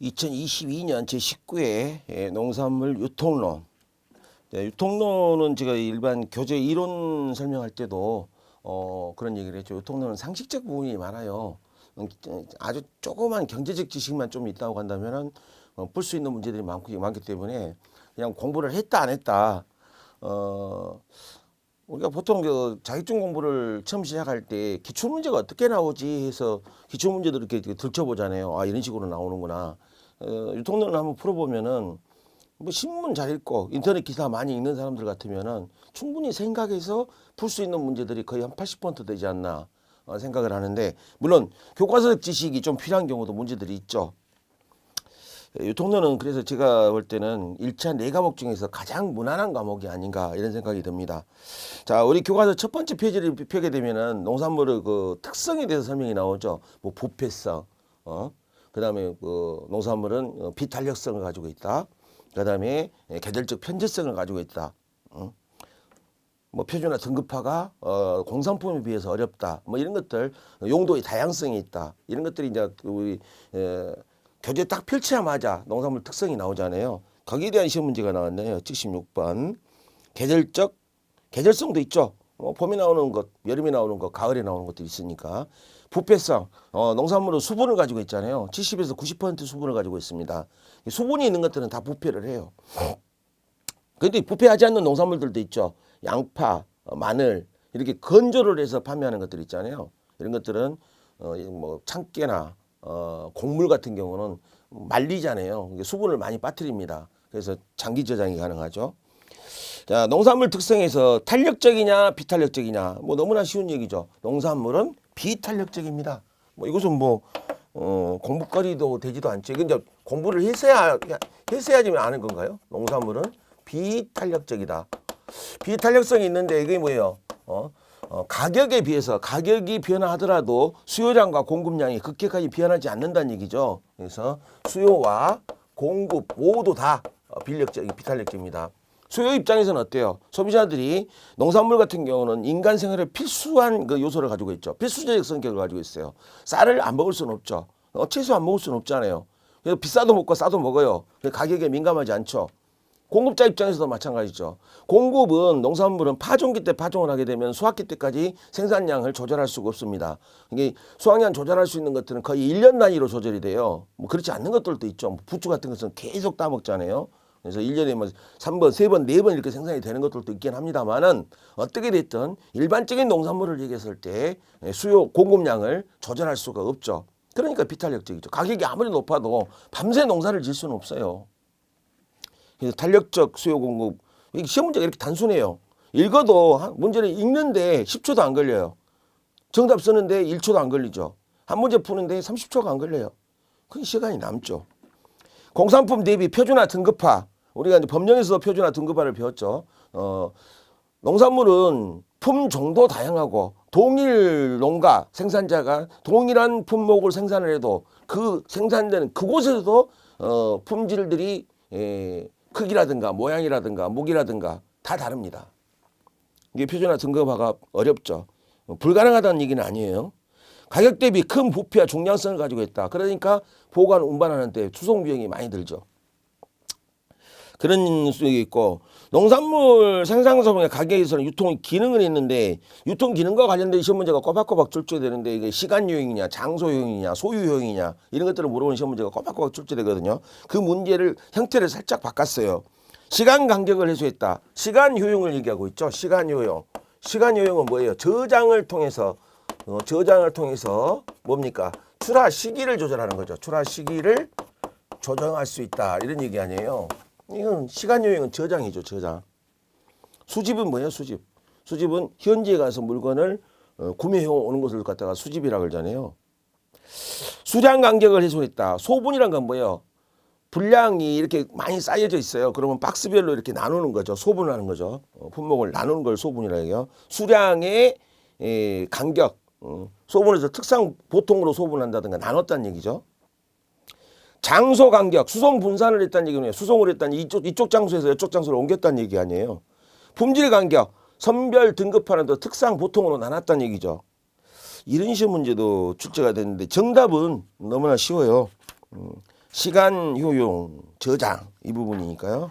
2022년 제19회 농산물 유통론. 유통론은 제가 일반 교재 이론 설명할 때도 그런 얘기를 했죠. 유통론은 상식적 부분이 많아요. 아주 조그만 경제적 지식만 좀 있다고 한다면은 풀 수 있는 문제들이 많기 때문에 그냥 공부를 했다 안 했다. 우리가 보통 그 자격증 공부를 처음 시작할 때 기출 문제가 어떻게 나오지 해서 기출 문제들 이렇게 들춰보잖아요. 아, 이런 식으로 나오는구나. 유통론을 한번 풀어보면은 뭐 신문 잘 읽고 인터넷 기사 많이 읽는 사람들 같으면은 충분히 생각해서 풀 수 있는 문제들이 거의 한 80% 되지 않나 생각을 하는데, 물론 교과서적 지식이 좀 필요한 경우도 문제들이 있죠. 유통론은 그래서 제가 볼 때는 1차 4과목 중에서 가장 무난한 과목이 아닌가 이런 생각이 듭니다. 자, 우리 교과서 첫 번째 페이지를 펴게 되면은 농산물의 그 특성에 대해서 설명이 나오죠. 뭐 부패성, 그다음에 그 농산물은 비탄력성을 가지고 있다. 그다음에 계절적 편제성을 가지고 있다. 뭐 표준화 등급화가 공산품에 비해서 어렵다. 뭐 이런 것들, 용도의 다양성이 있다. 이런 것들이 이제 우리 교재 딱 펼치자마자 농산물 특성이 나오잖아요. 거기에 대한 시험 문제가 나왔네요. 76번. 계절성도 있죠. 봄에 나오는 것, 여름에 나오는 것, 가을에 나오는 것들이 있으니까. 부패성, 농산물은 수분을 가지고 있잖아요. 70에서 90% 수분을 가지고 있습니다. 수분이 있는 것들은 다 부패를 해요. 그런데 부패하지 않는 농산물들도 있죠. 양파, 마늘 이렇게 건조를 해서 판매하는 것들 있잖아요. 이런 것들은 뭐 참깨나 곡물 같은 경우는 말리잖아요. 수분을 많이 빠뜨립니다. 그래서 장기 저장이 가능하죠. 자, 농산물 특성에서 탄력적이냐 비탄력적이냐, 뭐 너무나 쉬운 얘기죠. 농산물은 비탄력적입니다. 뭐 이것은 뭐 공부거리도 되지도 않죠. 이건 이제 공부를 했어야지만 아는 건가요? 농산물은 비탄력적이다. 비탄력성이 있는데 이게 뭐예요? 가격에 비해서 가격이 변화하더라도 수요량과 공급량이 그렇게까지 변하지 않는다는 얘기죠. 그래서 수요와 공급 모두 다 비탄력적입니다. 수요 입장에서는 어때요? 소비자들이 농산물 같은 경우는 인간 생활에 필수한 그 요소를 가지고 있죠. 필수적 성격을 가지고 있어요. 쌀을 안 먹을 수는 없죠. 채소 안 먹을 수는 없잖아요. 그래서 비싸도 먹고 싸도 먹어요. 가격에 민감하지 않죠. 공급자 입장에서도 마찬가지죠. 공급은 농산물은 파종기 때 파종을 하게 되면 수확기 때까지 생산량을 조절할 수가 없습니다. 이게 수확량 조절할 수 있는 것들은 거의 1년 단위로 조절이 돼요. 뭐 그렇지 않는 것들도 있죠. 뭐 부추 같은 것은 계속 따먹잖아요. 그래서 1년에 뭐 3번, 3번, 4번 이렇게 생산이 되는 것들도 있긴 합니다만은 어떻게 됐든 일반적인 농산물을 얘기했을 때 수요 공급량을 조절할 수가 없죠. 그러니까 비탄력적이죠. 가격이 아무리 높아도 밤새 농사를 질 수는 없어요. 그래서 탄력적 수요 공급, 시험 문제가 이렇게 단순해요. 읽어도 문제를 읽는데 10초도 안 걸려요. 정답 쓰는데 1초도 안 걸리죠. 한 문제 푸는데 30초가 안 걸려요. 그 시간이 남죠. 공산품 대비 표준화 등급화. 우리가 이제 법령에서 표준화 등급화를 배웠죠. 농산물은 품종도 다양하고 동일 농가 생산자가 동일한 품목을 생산을 해도 그 생산되는 그곳에서도 품질들이 크기라든가 모양이라든가 무게라든가 다 다릅니다. 이게 표준화 등급화가 어렵죠. 불가능하다는 얘기는 아니에요. 가격 대비 큰 부피와 중량성을 가지고 있다. 그러니까 보관 운반하는 데 수송 비용이 많이 들죠. 그런 수익이 있고, 농산물 생산성의 가격에서는 유통 기능은 있는데 유통 기능과 관련된 시험 문제가 꼬박꼬박 출제되는데, 이게 시간 요인이냐 장소 요인이냐 소유 요인이냐 이런 것들을 물어보는 시험 문제가 꼬박꼬박 출제되거든요. 그 문제를 형태를 살짝 바꿨어요. 시간 간격을 해소했다. 시간 효용을 얘기하고 있죠. 시간 효용. 시간 효용은 뭐예요? 저장을 통해서 뭡니까? 출하 시기를 조절하는 거죠. 출하 시기를 조정할 수 있다. 이런 얘기 아니에요. 이건 시간 요인은 저장이죠. 저장. 수집은 뭐예요? 수집은 현지에 가서 물건을 구매해 오는 것을 갖다가 수집이라고 그러잖아요. 수량 간격을 해소했다. 소분이란 건 뭐예요? 분량이 이렇게 많이 쌓여져 있어요. 그러면 박스별로 이렇게 나누는 거죠. 소분하는 거죠. 품목을 나누는 걸 소분이라고 해요. 수량의 간격, 소분해서 특상 보통으로 소분한다든가 나눴다는 얘기죠. 장소 간격, 수송 분산을 했다는 얘기는 수송을 했다는 이쪽 장소에서 이쪽 장소로 옮겼다는 얘기 아니에요. 품질 간격, 선별 등급하는 특상 보통으로 나눴다는 얘기죠. 이런 시험 문제도 출제가 됐는데 정답은 너무나 쉬워요. 시간 효용 저장 이 부분이니까요.